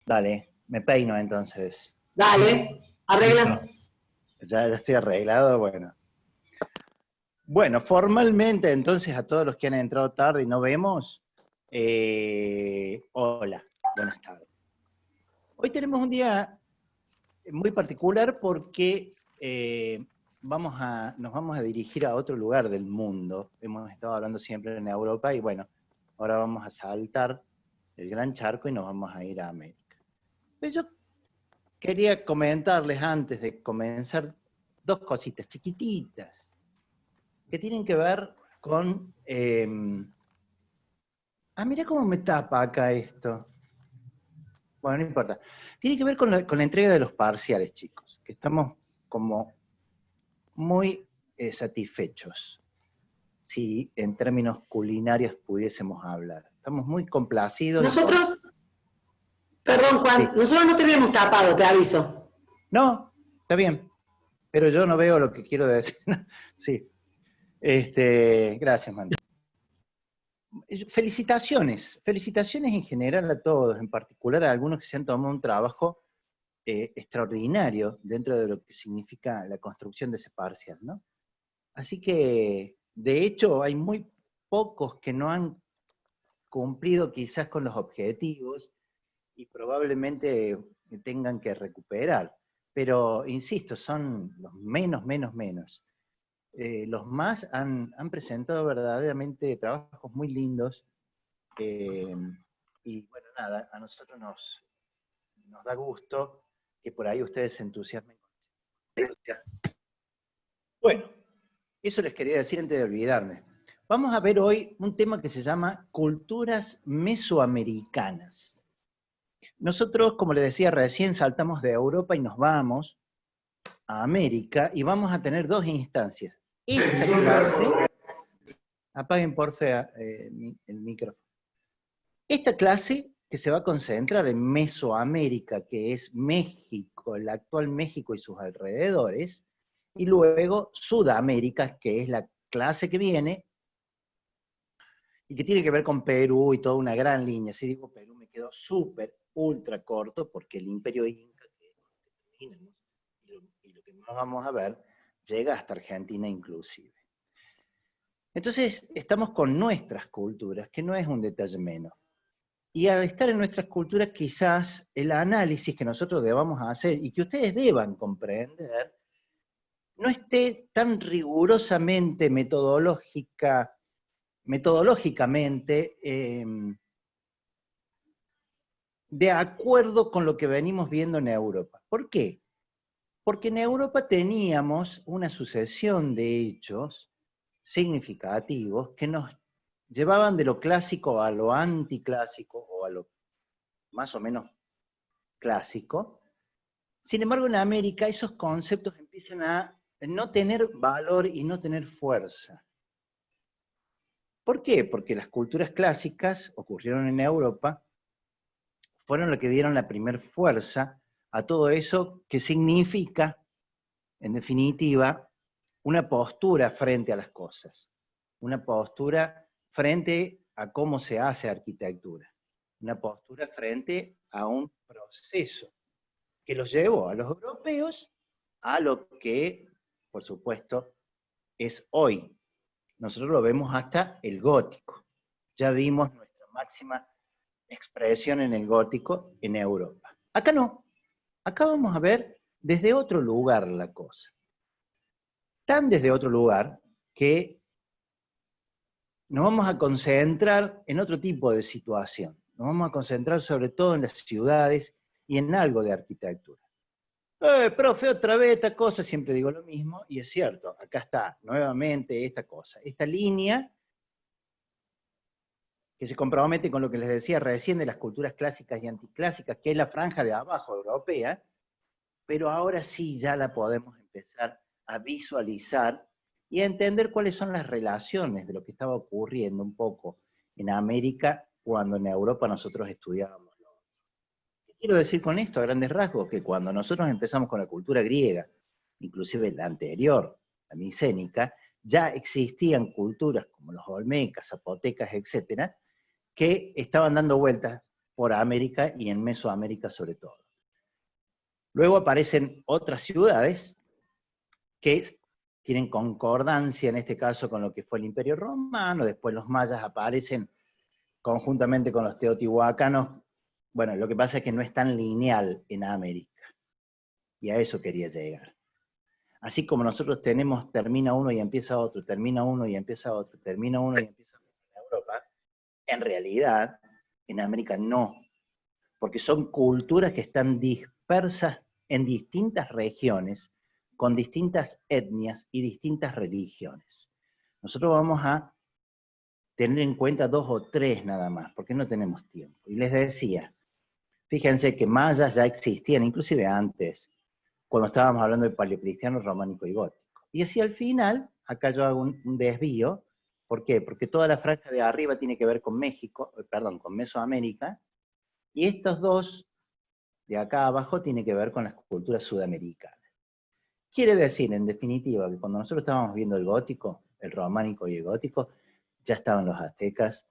Dale, me peino entonces. Dale, arregla. Listo. Ya estoy arreglado, bueno. Bueno, formalmente entonces a todos los que han entrado tarde y no vemos, hola, buenas tardes. Hoy tenemos un día muy particular porque nos vamos a dirigir a otro lugar del mundo. Hemos estado hablando siempre en Europa y bueno, ahora vamos a saltar el gran charco y nos vamos a ir a América. Pero yo quería comentarles antes de comenzar dos cositas chiquititas que tienen que ver con... mira cómo me tapa acá esto. Bueno, no importa. Tiene que ver con la entrega de los parciales, chicos, que estamos como muy satisfechos, si en términos culinarios pudiésemos hablar. Estamos muy complacidos y con... Nosotros, perdón Juan, Sí. nosotros no te habíamos tapado, te aviso. No, está bien, pero yo no veo lo que quiero decir. Sí. Gracias, Manu. Felicitaciones en general a todos, en particular a algunos que se han tomado un trabajo extraordinario dentro de lo que significa la construcción de ese parcial, ¿no? Así que, de hecho, hay muy pocos que no han cumplido quizás con los objetivos y probablemente tengan que recuperar. Pero, insisto, son los menos. Los más han presentado verdaderamente trabajos muy lindos, y bueno, nada, a nosotros nos da gusto que por ahí ustedes se entusiasmen. Bueno, eso les quería decir antes de olvidarme. Vamos a ver hoy un tema que se llama culturas mesoamericanas. Nosotros, como les decía recién, saltamos de Europa y nos vamos a América y vamos a tener dos instancias. Esta clase, apaguen porfa el micrófono. Esta clase que se va a concentrar en Mesoamérica, que es México, el actual México y sus alrededores, y luego Sudamérica, que es la clase que viene, y que tiene que ver con Perú y toda una gran línea. Si digo Perú me quedo súper, ultra corto, porque el imperio inca, que terminamos, y lo que más vamos a ver, llega hasta Argentina inclusive. Entonces, estamos con nuestras culturas, que no es un detalle menos. Y al estar en nuestras culturas, quizás el análisis que nosotros debamos hacer y que ustedes deban comprender, no esté tan rigurosamente metodológicamente de acuerdo con lo que venimos viendo en Europa. ¿Por qué? Porque en Europa teníamos una sucesión de hechos significativos que nos llevaban de lo clásico a lo anticlásico o a lo más o menos clásico. Sin embargo, en América esos conceptos empiezan a no tener valor y no tener fuerza. ¿Por qué? Porque las culturas clásicas ocurrieron en Europa, fueron las que dieron la primer fuerza a todo eso que significa, en definitiva, una postura frente a las cosas, una postura frente a cómo se hace arquitectura, una postura frente a un proceso que los llevó a los europeos a lo que, por supuesto, es hoy. Nosotros lo vemos hasta el gótico. Ya vimos nuestra máxima expresión en el gótico en Europa. Acá no. Acá vamos a ver desde otro lugar la cosa. Tan desde otro lugar que nos vamos a concentrar en otro tipo de situación. Nos vamos a concentrar sobre todo en las ciudades y en algo de arquitectura. Profe, otra vez esta cosa, siempre digo lo mismo, y es cierto, acá está nuevamente esta cosa, esta línea que se compromete con lo que les decía recién de las culturas clásicas y anticlásicas, que es la franja de abajo europea, pero ahora sí ya la podemos empezar a visualizar y a entender cuáles son las relaciones de lo que estaba ocurriendo un poco en América cuando en Europa nosotros estudiábamos. ¿Qué quiero decir con esto a grandes rasgos? Que cuando nosotros empezamos con la cultura griega, inclusive la anterior, la micénica, ya existían culturas como los olmecas, zapotecas, etcétera, que estaban dando vueltas por América y en Mesoamérica sobre todo. Luego aparecen otras ciudades que tienen concordancia, en este caso, con lo que fue el Imperio Romano. Después los mayas aparecen conjuntamente con los teotihuacanos. Bueno, lo que pasa es que no es tan lineal en América, y a eso quería llegar. Así como nosotros tenemos, termina uno y empieza otro, termina uno y empieza otro, termina uno y empieza otro en Europa, en realidad, en América no, porque son culturas que están dispersas en distintas regiones, con distintas etnias y distintas religiones. Nosotros vamos a tener en cuenta 2 o 3 nada más, porque no tenemos tiempo. Y les decía, fíjense que mayas ya existían, inclusive antes, cuando estábamos hablando de paleocristiano, románico y gótico. Y así al final, acá yo hago un desvío. ¿Por qué? Porque toda la franja de arriba tiene que ver con México, perdón, con Mesoamérica, y estos dos de acá abajo tienen que ver con las culturas sudamericanas. Quiere decir, en definitiva, que cuando nosotros estábamos viendo el gótico, el románico y el gótico, ya estaban los aztecas,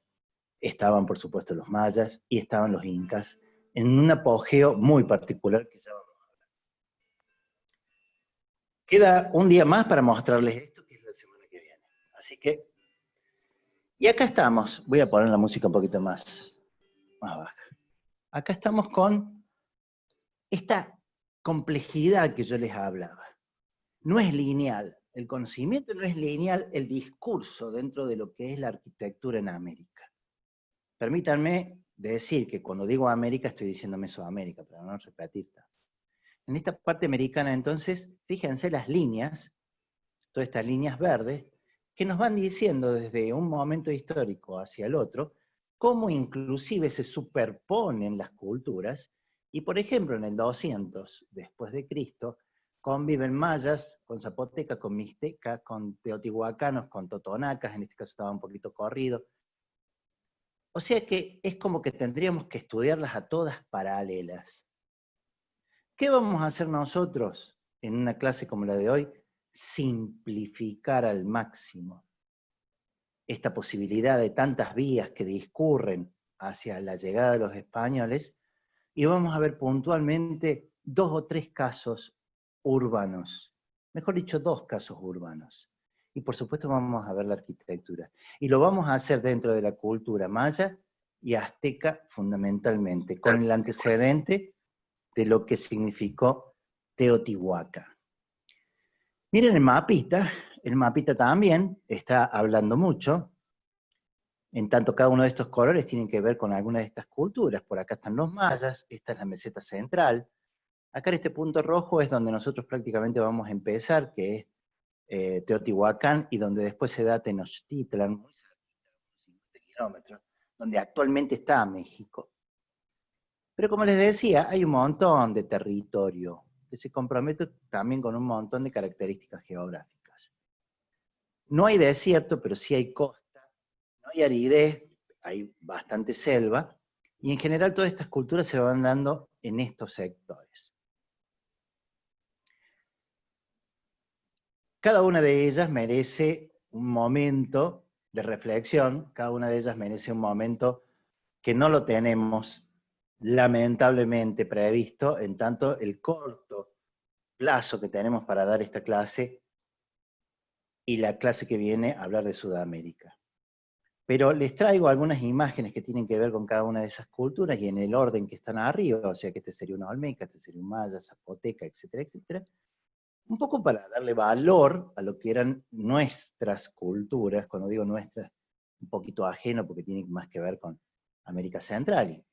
estaban por supuesto los mayas y estaban los incas, en un apogeo muy particular que ya vamos a hablar. Queda un día más para mostrarles esto, que es la semana que viene. Así que, y acá estamos, voy a poner la música un poquito más baja. Acá estamos con esta complejidad que yo les hablaba. No es lineal, el conocimiento no es lineal, el discurso dentro de lo que es la arquitectura en América. Permítanme decir que cuando digo América estoy diciendo Mesoamérica, para no repetir tanto. En esta parte americana entonces, fíjense las líneas, todas estas líneas verdes, que nos van diciendo desde un momento histórico hacia el otro, cómo inclusive se superponen las culturas, y por ejemplo en el 200 después de Cristo, conviven mayas con zapotecas, con mixtecas, con teotihuacanos, con totonacas, en este caso estaba un poquito corrido. O sea que es como que tendríamos que estudiarlas a todas paralelas. ¿Qué vamos a hacer nosotros en una clase como la de hoy? Simplificar al máximo esta posibilidad de tantas vías que discurren hacia la llegada de los españoles, y vamos a ver puntualmente 2 o 3 casos urbanos, mejor dicho, 2 casos urbanos. Y por supuesto vamos a ver la arquitectura. Y lo vamos a hacer dentro de la cultura maya y azteca fundamentalmente, con el antecedente de lo que significó Teotihuacán. Miren el mapita también está hablando mucho, en tanto cada uno de estos colores tiene que ver con alguna de estas culturas. Por acá están los mayas, esta es la meseta central. Acá en este punto rojo es donde nosotros prácticamente vamos a empezar, que es Teotihuacán, y donde después se da Tenochtitlan, muy cerquita, unos 50 kilómetros, donde actualmente está México. Pero como les decía, hay un montón de territorio que se compromete también con un montón de características geográficas. No hay desierto, pero sí hay costa, no hay aridez, hay bastante selva, y en general todas estas culturas se van dando en estos sectores. Cada una de ellas merece un momento de reflexión, cada una de ellas merece un momento que no lo tenemos lamentablemente previsto, en tanto el corto plazo que tenemos para dar esta clase y la clase que viene a hablar de Sudamérica. Pero les traigo algunas imágenes que tienen que ver con cada una de esas culturas y en el orden que están arriba, o sea que este sería una olmeca, este sería un maya, zapoteca, etcétera, etcétera, un poco para darle valor a lo que eran nuestras culturas. Cuando digo nuestras, un poquito ajeno porque tiene más que ver con América Central,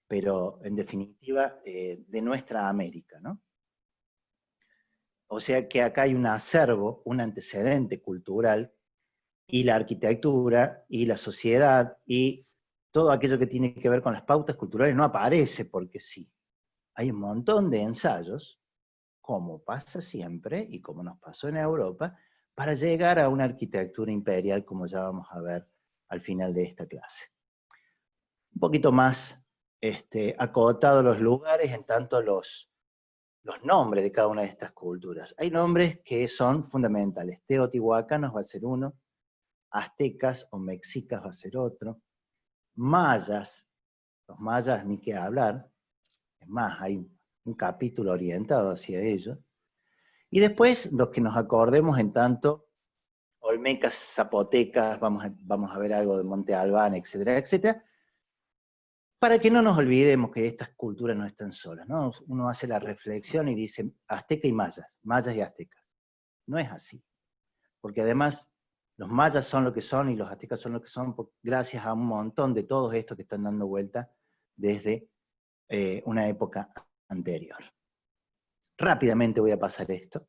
pero en definitiva de nuestra América, ¿no? O sea que acá hay un acervo, un antecedente cultural, y la arquitectura, y la sociedad, y todo aquello que tiene que ver con las pautas culturales no aparece porque sí. Hay un montón de ensayos, como pasa siempre, y como nos pasó en Europa, para llegar a una arquitectura imperial, como ya vamos a ver al final de esta clase. Un poquito más acotados los lugares, en tanto los nombres de cada una de estas culturas. Hay nombres que son fundamentales. Teotihuacanos va a ser uno, aztecas o mexicas va a ser otro, mayas Los mayas ni qué hablar, es más, hay un capítulo orientado hacia ellos. Y después, los que nos acordemos en tanto, olmecas, zapotecas, vamos a ver algo de Monte Albán, etcétera, etcétera, para que no nos olvidemos que estas culturas no están solas, ¿no? Uno hace la reflexión y dice azteca y mayas, mayas y aztecas. No es así, porque además los mayas son lo que son y los aztecas son lo que son gracias a un montón de todos estos que están dando vuelta desde una época anterior. Rápidamente voy a pasar esto,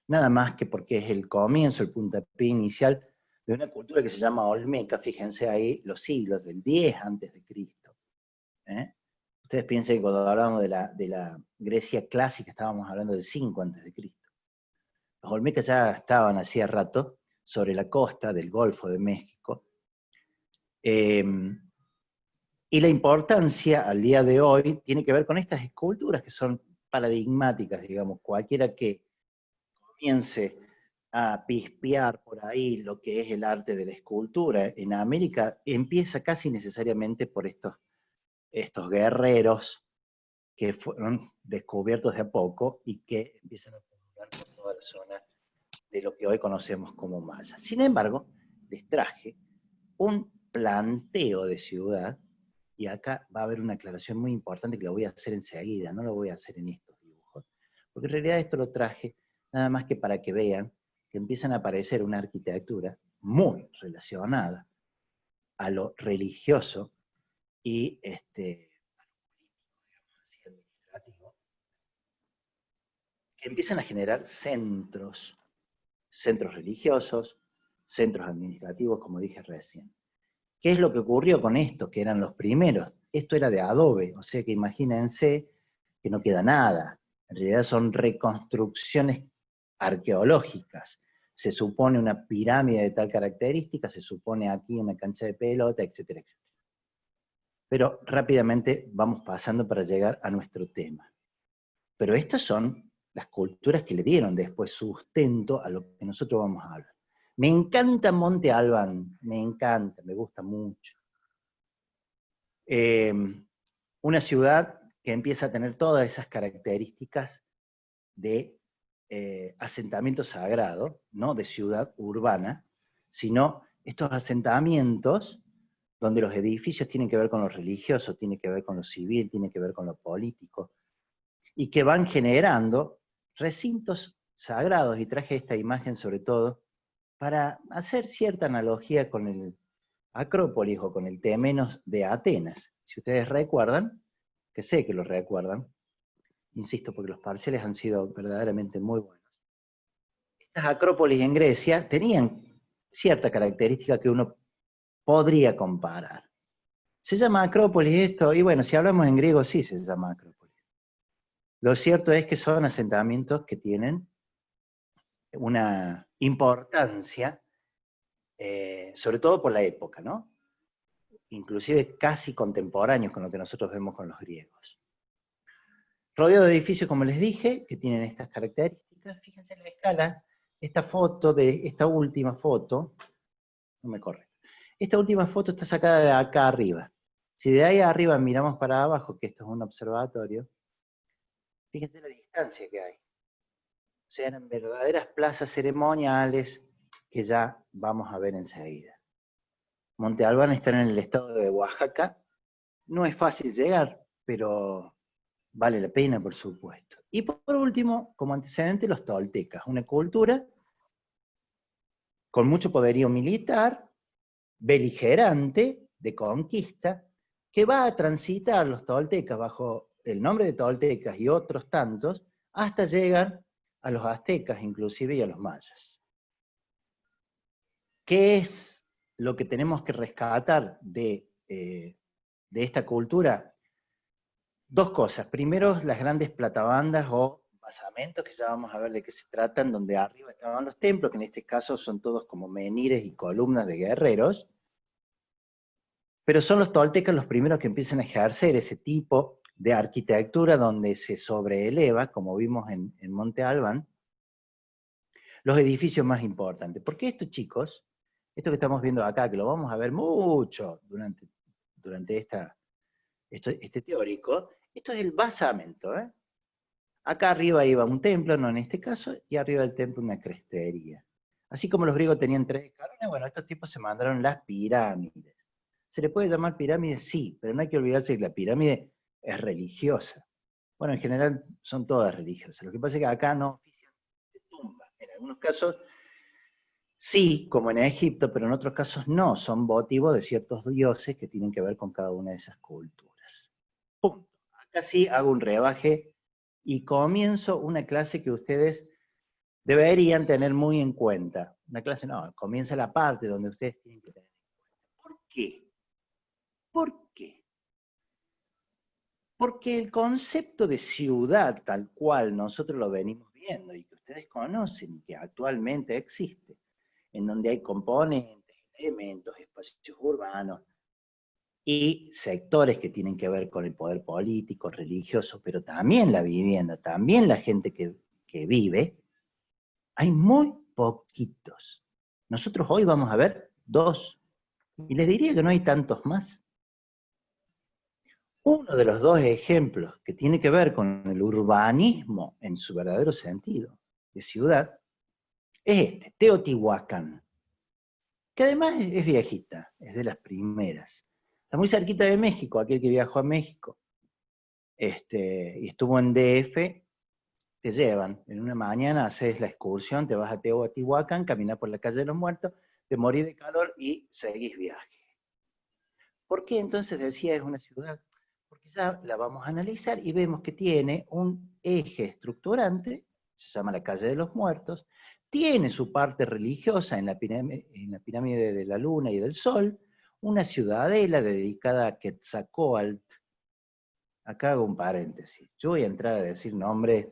nada más que porque es el comienzo, el puntapié inicial de una cultura que se llama olmeca, fíjense ahí los siglos, del 10 antes de Cristo. Ustedes piensen que cuando hablábamos de la Grecia clásica estábamos hablando del 5 antes de Cristo. Los olmecas ya estaban hacía rato sobre la costa del Golfo de México, y la importancia al día de hoy tiene que ver con estas esculturas que son paradigmáticas, digamos, cualquiera que comience a pispear por ahí lo que es el arte de la escultura en América, empieza casi necesariamente por estos guerreros que fueron descubiertos de a poco y que empiezan a popular por toda la zona de lo que hoy conocemos como maya. Sin embargo, les traje un planteo de ciudad, y acá va a haber una aclaración muy importante que la voy a hacer enseguida, no lo voy a hacer en estos dibujos, porque en realidad esto lo traje nada más que para que vean que empiezan a aparecer una arquitectura muy relacionada a lo religioso y administrativo, que empiezan a generar centros religiosos, centros administrativos, como dije recién. ¿Qué es lo que ocurrió con estos, que eran los primeros? Esto era de adobe, o sea que imagínense que no queda nada. En realidad son reconstrucciones arqueológicas. Se supone una pirámide de tal característica, se supone aquí una cancha de pelota, etcétera, etcétera. Pero rápidamente vamos pasando para llegar a nuestro tema. Pero estas son las culturas que le dieron después sustento a lo que nosotros vamos a hablar. Me encanta Monte Albán, me encanta, me gusta mucho. Una ciudad que empieza a tener todas esas características de asentamiento sagrado, no de ciudad urbana, sino estos asentamientos donde los edificios tienen que ver con lo religioso, tienen que ver con lo civil, tienen que ver con lo político, y que van generando recintos sagrados, y traje esta imagen sobre todo para hacer cierta analogía con el Acrópolis o con el Temenos de Atenas. Si ustedes recuerdan, que sé que lo recuerdan, insisto, porque los parciales han sido verdaderamente muy buenos. Estas acrópolis en Grecia tenían cierta característica que uno podría comparar. Se llama Acrópolis esto, y bueno, si hablamos en griego sí se llama Acrópolis. Lo cierto es que son asentamientos que tienen una importancia, sobre todo por la época, ¿no? Inclusive casi contemporáneos con lo que nosotros vemos con los griegos. Rodeado de edificios, como les dije, que tienen estas características. Fíjense en la escala, esta última foto, no me corre, esta última foto está sacada de acá arriba. Si de ahí arriba miramos para abajo, que esto es un observatorio, fíjense la distancia que hay. O sea, eran verdaderas plazas ceremoniales que ya vamos a ver enseguida. Monte Albán está en el estado de Oaxaca. No es fácil llegar, pero vale la pena, por supuesto. Y por último, como antecedente, los toltecas, una cultura con mucho poderío militar, beligerante, de conquista, que va a transitar los toltecas bajo el nombre de toltecas y otros tantos, hasta llegar a los aztecas, inclusive, y a los mayas. ¿Qué es lo que tenemos que rescatar de esta cultura? Dos cosas. Primero, las grandes platabandas o basamentos, que ya vamos a ver de qué se tratan, donde arriba estaban los templos, que en este caso son todos como menires y columnas de guerreros, pero son los toltecas los primeros que empiezan a ejercer ese tipo de arquitectura donde se sobreeleva, como vimos en Monte Albán, los edificios más importantes. Porque esto, chicos, esto que estamos viendo acá, que lo vamos a ver mucho durante esta este teórico, esto es el basamento, ¿eh? Acá arriba iba un templo, no en este caso, y arriba del templo una crestería. Así como los griegos tenían 3 escalones, bueno, estos tipos se mandaron las pirámides. ¿Se le puede llamar pirámide? Sí, pero no hay que olvidarse que la pirámide es religiosa. Bueno, en general son todas religiosas. Lo que pasa es que acá no ofician de tumba. En algunos casos sí, como en Egipto, pero en otros casos no. Son votivos de ciertos dioses que tienen que ver con cada una de esas culturas. Punto. Acá sí hago un rebaje y comienzo una clase que ustedes deberían tener muy en cuenta. Una clase no, comienza la parte donde ustedes tienen que tener en cuenta. ¿Por qué? ¿Por qué? Porque el concepto de ciudad tal cual nosotros lo venimos viendo y que ustedes conocen, que actualmente existe, en donde hay componentes, elementos, espacios urbanos y sectores que tienen que ver con el poder político, religioso, pero también la vivienda, también la gente que vive, hay muy poquitos. Nosotros hoy vamos a ver 2, y les diría que no hay tantos más. Uno de los 2 ejemplos que tiene que ver con el urbanismo en su verdadero sentido de ciudad es este, Teotihuacán, que además es viejita, es de las primeras. Está muy cerquita de México, aquel que viajó a México y estuvo en DF, te llevan. En una mañana haces la excursión, te vas a Teotihuacán, caminas por la calle de los Muertos, te morís de calor y seguís viaje. ¿Por qué entonces decía es una ciudad? Porque ya la vamos a analizar y vemos que tiene un eje estructurante, se llama la calle de los Muertos, tiene su parte religiosa en la pirámide de la Luna y del Sol, una ciudadela dedicada a Quetzalcóatl. Acá hago un paréntesis. Yo voy a entrar a decir nombres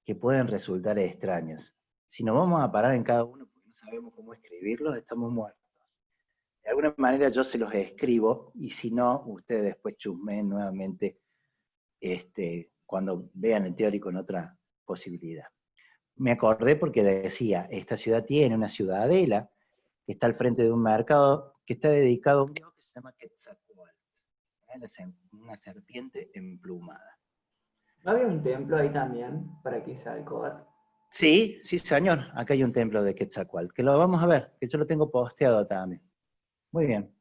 que pueden resultar extraños. Si nos vamos a parar en cada uno porque no sabemos cómo escribirlos, estamos muertos. De alguna manera yo se los escribo, y si no, ustedes después chusmeen nuevamente cuando vean el teórico en otra posibilidad. Me acordé porque decía, esta ciudad tiene una ciudadela que está al frente de un mercado que está dedicado a un dios que se llama Quetzalcóatl, una serpiente emplumada. ¿No había un templo ahí también para Quetzalcóatl? Sí, sí señor, acá hay un templo de Quetzalcóatl, que lo vamos a ver, que yo lo tengo posteado también. Muy bien.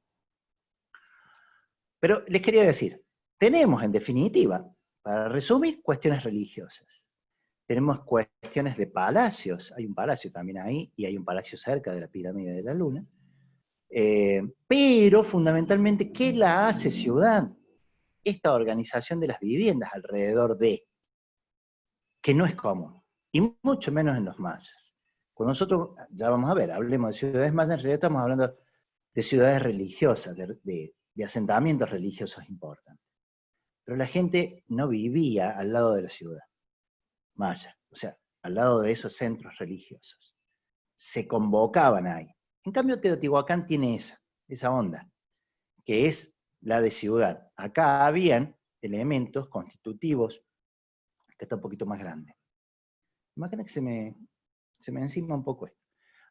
Pero les quería decir, tenemos en definitiva, para resumir, cuestiones religiosas. Tenemos cuestiones de palacios, hay un palacio también ahí, y hay un palacio cerca de la pirámide de la Luna. Pero fundamentalmente, ¿qué la hace ciudad? Esta organización de las viviendas alrededor de, que no es común, y mucho menos en los mayas. Cuando nosotros, ya vamos a ver, hablemos de ciudades mayas, en realidad estamos hablando de ciudades religiosas, de asentamientos religiosos importantes. Pero la gente no vivía al lado de la ciudad maya, o sea, al lado de esos centros religiosos. Se convocaban ahí. En cambio, Teotihuacán tiene esa onda, que es la de ciudad. Acá habían elementos constitutivos, que está un poquito más grande. Imagina que se me encima un poco esto.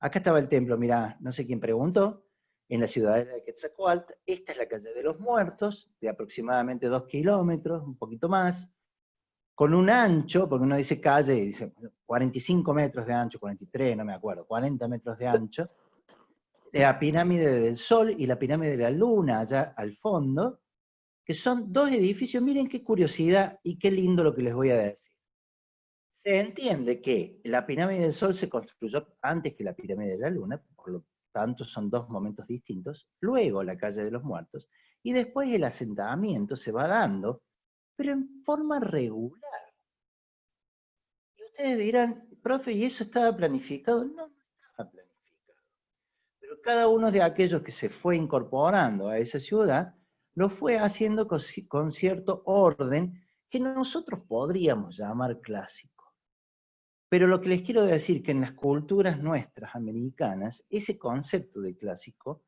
Acá estaba el templo, mirá, no sé quién preguntó, en la ciudadela de Quetzalcóatl. Esta es la calle de los Muertos, de aproximadamente 2 kilómetros, un poquito más, con un ancho, porque uno dice calle y dice 45 metros de ancho, 43, no me acuerdo, 40 metros de ancho, la pirámide del Sol y la pirámide de la Luna allá al fondo, que son 2 edificios. Miren qué curiosidad y qué lindo lo que les voy a decir. Se entiende que la pirámide del Sol se construyó antes que la pirámide de la Luna, por lo tanto son 2 momentos distintos, luego la calle de los Muertos, y después el asentamiento se va dando, pero en forma regular. Y ustedes dirán, profe, ¿y eso estaba planificado? No, no estaba planificado. Pero cada uno de aquellos que se fue incorporando a esa ciudad, lo fue haciendo con cierto orden que nosotros podríamos llamar clásico. Pero lo que les quiero decir que en las culturas nuestras americanas, ese concepto de clásico,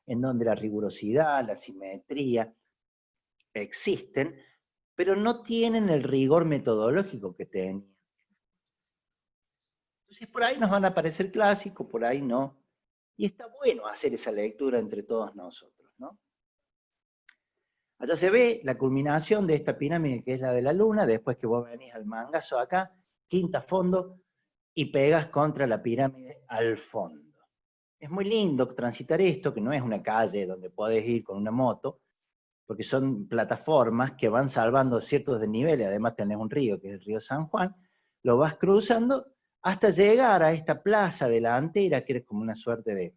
en donde la rigurosidad, la simetría existen, pero no tienen el rigor metodológico que tenían. Entonces por ahí nos van a parecer clásicos, por ahí no. Y está bueno hacer esa lectura entre todos nosotros, ¿no? Allá se ve la culminación de esta pirámide que es la de la luna, después que vos venís al mangazo acá, quinta fondo, y pegas contra la pirámide al fondo. Es muy lindo transitar esto, que no es una calle donde podés ir con una moto, porque son plataformas que van salvando ciertos desniveles, además tenés un río, que es el río San Juan, lo vas cruzando hasta llegar a esta plaza delantera, que es como una suerte de...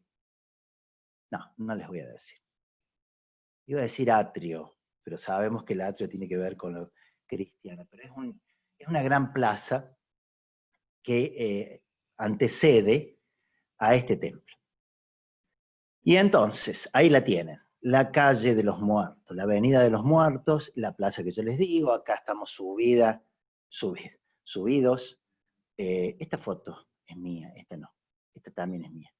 No les voy a decir. Iba a decir atrio, pero sabemos que el atrio tiene que ver con lo cristiano, pero es una gran plaza que antecede a este templo. Y entonces, ahí la tienen, la calle de los muertos, la avenida de los muertos, la plaza que yo les digo, acá estamos subidos. Esta foto es mía, esta no, esta también es mía.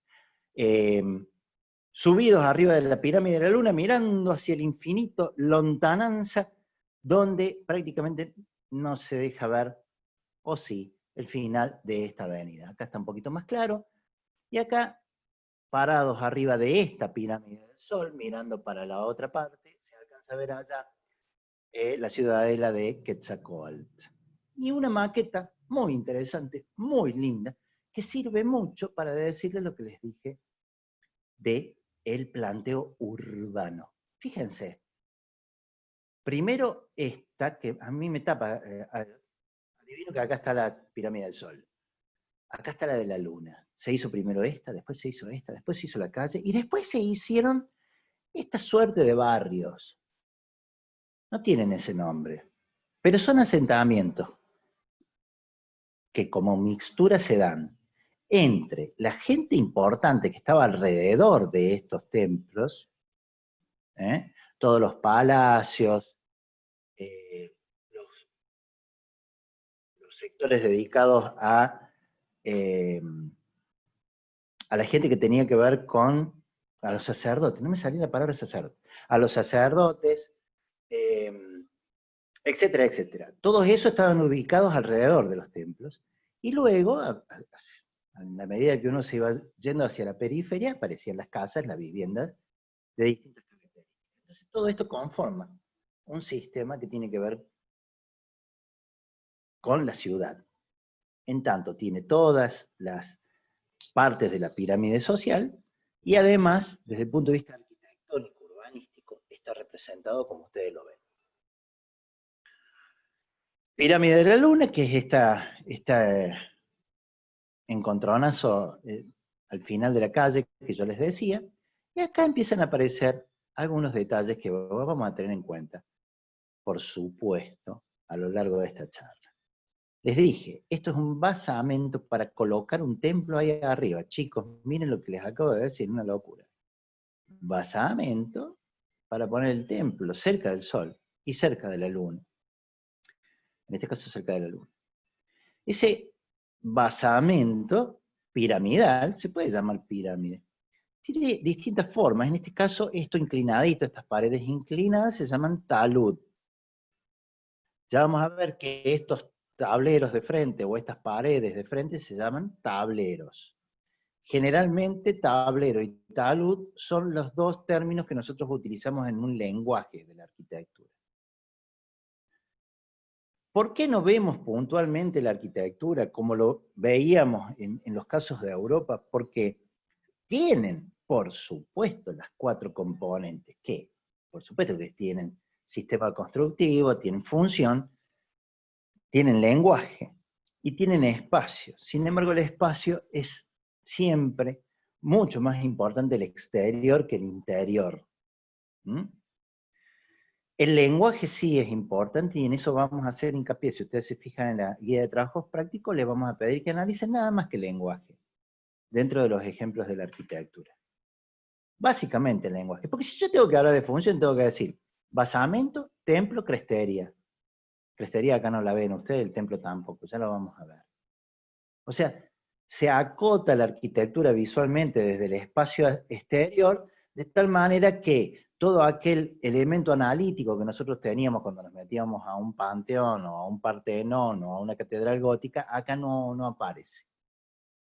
Subidos arriba de la pirámide de la luna, mirando hacia el infinito, lontananza, donde prácticamente no se deja ver, o sí, el final de esta avenida. Acá está un poquito más claro, y acá, parados arriba de esta pirámide del Sol, mirando para la otra parte, se alcanza a ver allá la ciudadela de Quetzalcóatl. Y una maqueta muy interesante, muy linda, que sirve mucho para decirles lo que les dije de el planteo urbano. Fíjense, primero esta, que a mí me tapa, adivino que acá está la pirámide del Sol, acá está la de la Luna. Se hizo primero esta, después se hizo esta, después se hizo la calle, y después se hicieron esta suerte de barrios. No tienen ese nombre, pero son asentamientos que como mixtura se dan entre la gente importante que estaba alrededor de estos templos, todos los palacios, los sectores dedicados a la gente que tenía que ver con, a los sacerdotes, no me salía la palabra sacerdote, a los sacerdotes, etcétera, etcétera. Todos esos estaban ubicados alrededor de los templos, y luego, a la medida que uno se iba yendo hacia la periferia, aparecían las casas, las viviendas de distintas características. Entonces todo esto conforma un sistema que tiene que ver con la ciudad. En tanto, tiene todas las partes de la pirámide social, y además, desde el punto de vista arquitectónico, urbanístico, está representado como ustedes lo ven. Pirámide de la Luna, que es esta encontronazo al final de la calle que yo les decía, y acá empiezan a aparecer algunos detalles que vamos a tener en cuenta, por supuesto, a lo largo de esta charla. Les dije, esto es un basamento para colocar un templo ahí arriba. Chicos, miren lo que les acabo de decir, una locura. Basamento para poner el templo cerca del Sol y cerca de la Luna. En este caso cerca de la Luna. Ese basamento piramidal, se puede llamar pirámide, tiene distintas formas. En este caso, esto inclinadito, estas paredes inclinadas, se llaman talud. Ya vamos a ver que estos tableros de frente o estas paredes de frente se llaman tableros. Generalmente tablero y talud son los dos términos que nosotros utilizamos en un lenguaje de la arquitectura. ¿Por qué no vemos puntualmente la arquitectura como lo veíamos en los casos de Europa? Porque tienen, por supuesto, las cuatro componentes, que por supuesto que tienen sistema constructivo, tienen función, tienen lenguaje y tienen espacio. Sin embargo, el espacio es siempre mucho más importante el exterior que el interior. El lenguaje sí es importante, y en eso vamos a hacer hincapié. Si ustedes se fijan en la guía de trabajos prácticos, les vamos a pedir que analicen nada más que el lenguaje, dentro de los ejemplos de la arquitectura. Básicamente el lenguaje. Porque si yo tengo que hablar de función, tengo que decir basamento, templo, crestería. Crestería acá no la ven ustedes, el templo tampoco, ya lo vamos a ver. O sea, se acota la arquitectura visualmente desde el espacio exterior, de tal manera que todo aquel elemento analítico que nosotros teníamos cuando nos metíamos a un panteón, o a un Partenón, o a una catedral gótica, acá no aparece.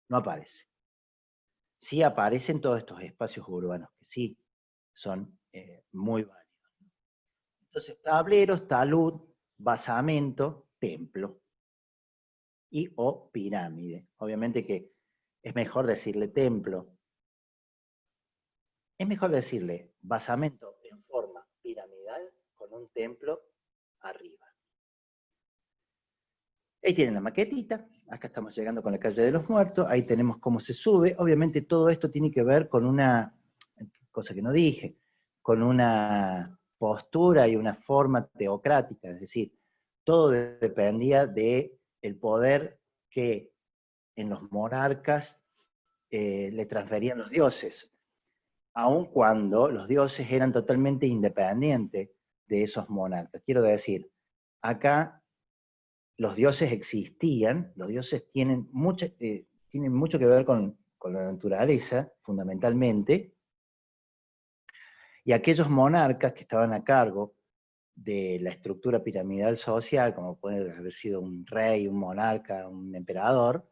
No aparece. Sí aparecen todos estos espacios urbanos, que sí son muy válidos. Entonces, tableros, talud, basamento, templo y o pirámide. Obviamente que es mejor decirle templo. Es mejor decirle basamento en forma piramidal con un templo arriba. Ahí tienen la maquetita, acá estamos llegando con la calle de los Muertos, ahí tenemos cómo se sube. Obviamente todo esto tiene que ver con una, cosa que no dije, con una postura y una forma teocrática, es decir, todo dependía del poder que en los monarcas le transferían los dioses, aun cuando los dioses eran totalmente independientes de esos monarcas. Quiero decir, acá los dioses existían, los dioses tienen mucho que ver con la naturaleza, fundamentalmente, y aquellos monarcas que estaban a cargo de la estructura piramidal social, como puede haber sido un rey, un monarca, un emperador,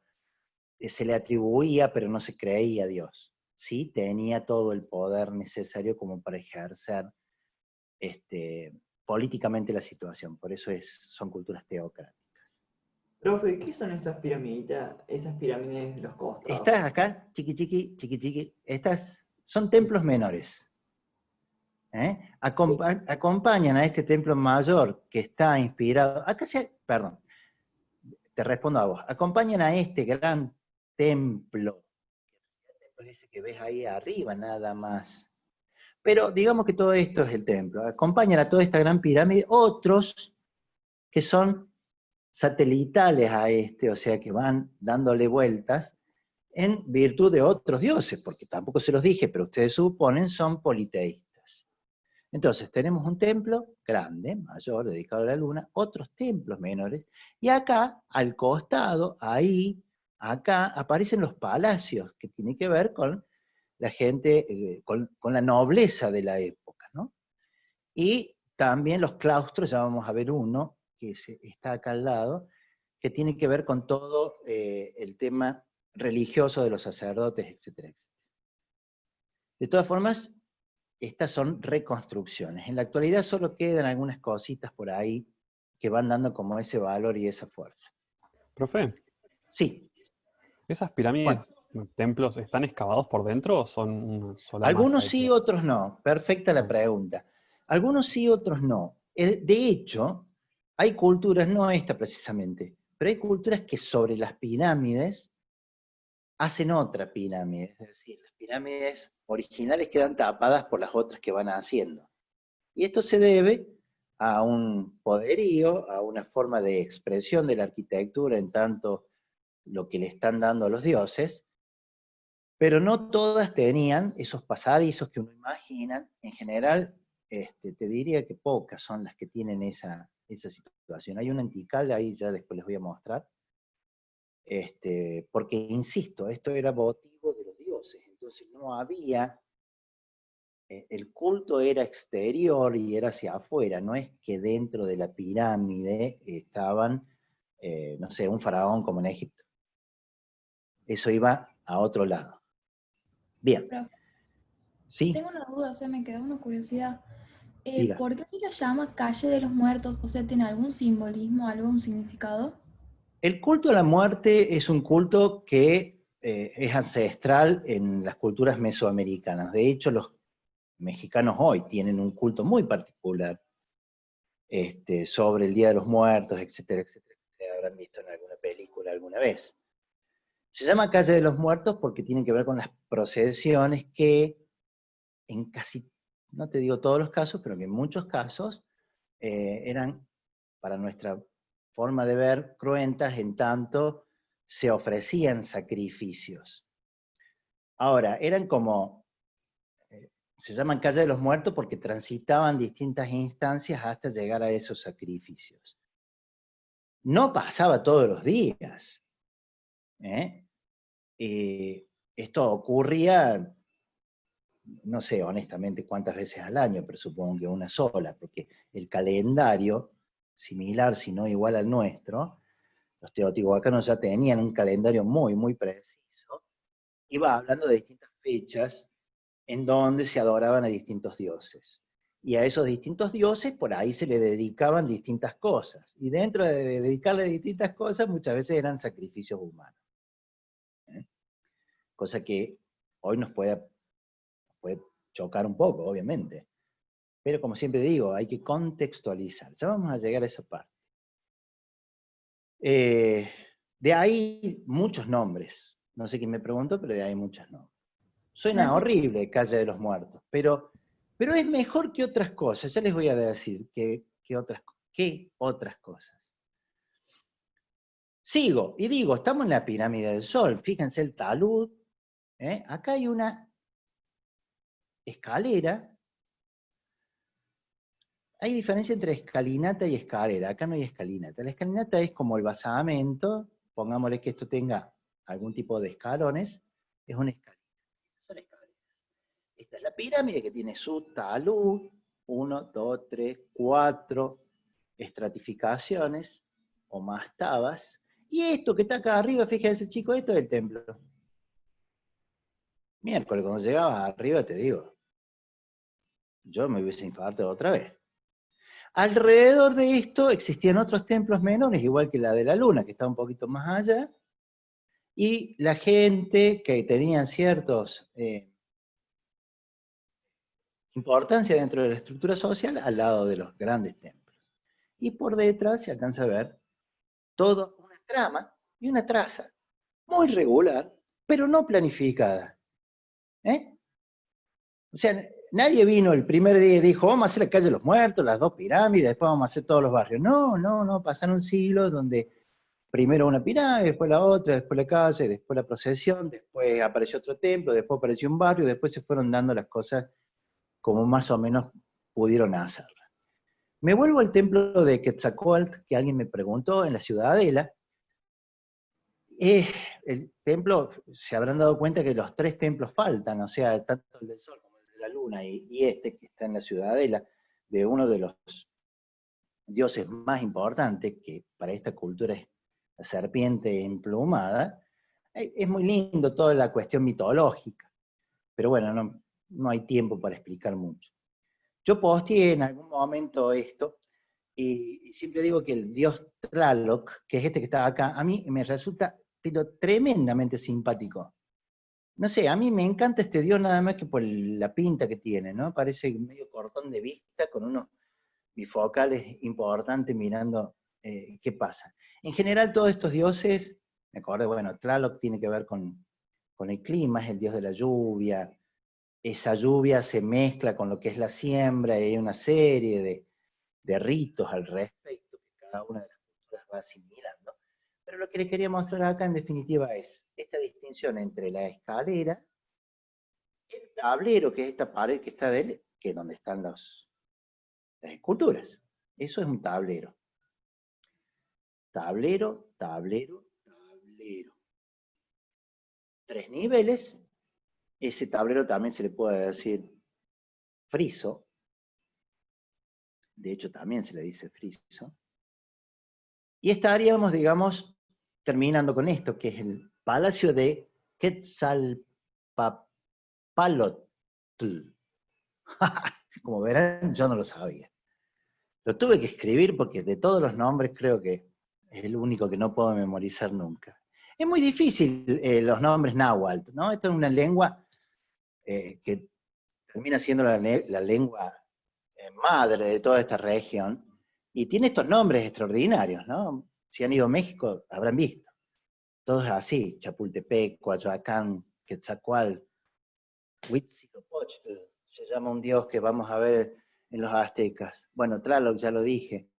se le atribuía, pero no se creía Dios. ¿Sí? Tenía todo el poder necesario como para ejercer políticamente la situación. Por eso son culturas teocráticas. Profe, ¿qué son esas piramiditas, esas pirámides de los costados? Estas acá, chiqui chiqui, chiqui chiqui, estas son templos menores. Acompañan a este templo mayor que está inspirado, perdón, te respondo a vos, acompañan a este gran templo, ese que ves ahí arriba nada más. Pero digamos que todo esto es el templo. Acompañan a toda esta gran pirámide otros que son satelitales a este, o sea que van dándole vueltas en virtud de otros dioses, porque tampoco se los dije, pero ustedes suponen, son politeístas. Entonces tenemos un templo grande, mayor, dedicado a la luna, otros templos menores, y acá, al costado, ahí, acá, aparecen los palacios, que tiene que ver con la gente, con la nobleza de la época, ¿no? Y también los claustros, ya vamos a ver uno, que está acá al lado, que tiene que ver con todo el tema religioso de los sacerdotes, etcétera, etcétera. De todas formas, estas son reconstrucciones. En la actualidad solo quedan algunas cositas por ahí que van dando como ese valor y esa fuerza. Profe, Sí. ¿esas pirámides, templos, están excavados por dentro o son una sola Algunos masa de sí, tierra? otros no. Perfecta la pregunta. Algunos sí, otros no. De hecho, hay culturas, no esta precisamente, pero hay culturas que sobre las pirámides hacen otra pirámide. Es decir, las pirámides originales quedan tapadas por las otras que van haciendo. Y esto se debe a un poderío, a una forma de expresión de la arquitectura en tanto lo que le están dando a los dioses, pero no todas tenían esos pasadizos que uno imagina. En general, te diría que pocas son las que tienen esa situación. Hay una en Tikal, ahí ya después les voy a mostrar, porque, insisto, esto era votivo de los dioses, entonces no había, el culto era exterior y era hacia afuera, no es que dentro de la pirámide estaban, no sé, un faraón como en Egipto. Eso iba a otro lado. Bien. Profe, Sí, tengo una duda, o sea, me queda una curiosidad. diga. ¿Por qué se la llama calle de los muertos? O sea, ¿tiene algún simbolismo, algún significado? El culto a la muerte es un culto que es ancestral en las culturas mesoamericanas. De hecho, los mexicanos hoy tienen un culto muy particular sobre el Día de los Muertos, etcétera, etcétera, que habrán visto en alguna película alguna vez. Se llama Calle de los Muertos porque tiene que ver con las procesiones que en casi, no te digo todos los casos, pero que en muchos casos eran, para nuestra forma de ver, cruentas en tanto se ofrecían sacrificios. Ahora, eran como, se llaman Calle de los Muertos porque transitaban distintas instancias hasta llegar a esos sacrificios. No pasaba todos los días. Esto ocurría, no sé honestamente cuántas veces al año, pero supongo que una sola, porque el calendario, similar si no igual al nuestro, los teotihuacanos ya tenían un calendario muy, muy preciso, iba hablando de distintas fechas en donde se adoraban a distintos dioses. Y a esos distintos dioses, por ahí se le dedicaban distintas cosas. Y dentro de dedicarle distintas cosas, muchas veces eran sacrificios humanos. Cosa que hoy nos puede chocar un poco, obviamente. Pero como siempre digo, hay que contextualizar. Ya vamos a llegar a esa parte. De ahí muchos nombres. No sé quién me preguntó, pero de ahí muchos nombres. Suena No sé. horrible, Calle de los Muertos, pero es mejor que otras cosas. Ya les voy a decir qué otras cosas. Sigo, y digo, estamos en la pirámide del Sol. Fíjense el talud. Acá hay una escalera. Hay diferencia entre escalinata y escalera. Acá no hay escalinata. La escalinata es como el basamento. Pongámosle que esto tenga algún tipo de escalones. Es una escalera. Son escaleras. Esta es la pirámide que tiene su talud. 1, 2, 3, 4 estratificaciones o más tabas. Y esto que está acá arriba, fíjense chicos, esto es el templo. Miércoles, cuando llegabas arriba, te digo, yo me hubiese infartado otra vez. Alrededor de esto existían otros templos menores, igual que la de la Luna, que está un poquito más allá, y la gente que tenía ciertos importancia dentro de la estructura social al lado de los grandes templos. Y por detrás se alcanza a ver toda una trama y una traza muy regular, pero no planificada. O sea, nadie vino el primer día y dijo, vamos a hacer la calle de los Muertos, las 2 pirámides, después vamos a hacer todos los barrios. No, pasaron siglos donde primero una pirámide, después la otra, después la calle, después la procesión, después apareció otro templo, después apareció un barrio, después se fueron dando las cosas como más o menos pudieron hacerlas. Me vuelvo al templo de Quetzalcóatl, que alguien me preguntó, en la Ciudadela. El templo, se habrán dado cuenta que los 3 templos faltan, o sea, tanto el del Sol como el de la Luna y este que está en la Ciudadela, de uno de los dioses más importantes, que para esta cultura es la serpiente emplumada. Es muy lindo toda la cuestión mitológica, pero bueno, no hay tiempo para explicar mucho. Yo posteé en algún momento esto, y siempre digo que el dios Tlaloc, que es este que está acá, a mí me resulta tremendamente simpático. No sé, a mí me encanta este dios nada más que por la pinta que tiene, ¿no? Parece medio cortón de vista, con unos bifocales importantes mirando qué pasa. En general todos estos dioses, me acordé, bueno, Tlaloc tiene que ver con el clima, es el dios de la lluvia. Esa lluvia se mezcla con lo que es la siembra, y hay una serie de ritos al respecto que cada una de las culturas va asimilando. Pero lo que les quería mostrar acá en definitiva es esta distinción entre la escalera, el tablero, que es esta pared que está de él, que es donde están las esculturas. Eso es un tablero. Tablero, tablero, tablero. 3 niveles. Ese tablero también se le puede decir friso. De hecho, también se le dice friso. Y estaríamos, digamos, terminando con esto, que es el palacio de Quetzalpapalotl. Como verán, yo no lo sabía. Lo tuve que escribir porque de todos los nombres creo que es el único que no puedo memorizar nunca. Es muy difícil los nombres náhuatl, ¿no? Esta es una lengua que termina siendo la lengua madre de toda esta región, y tiene estos nombres extraordinarios, ¿no? Si han ido a México, habrán visto. Todos así, Chapultepec, Coyoacán, Quetzalcóatl, Huitzilopochtli, se llama un dios que vamos a ver en los aztecas. Bueno, Tlaloc ya lo dije.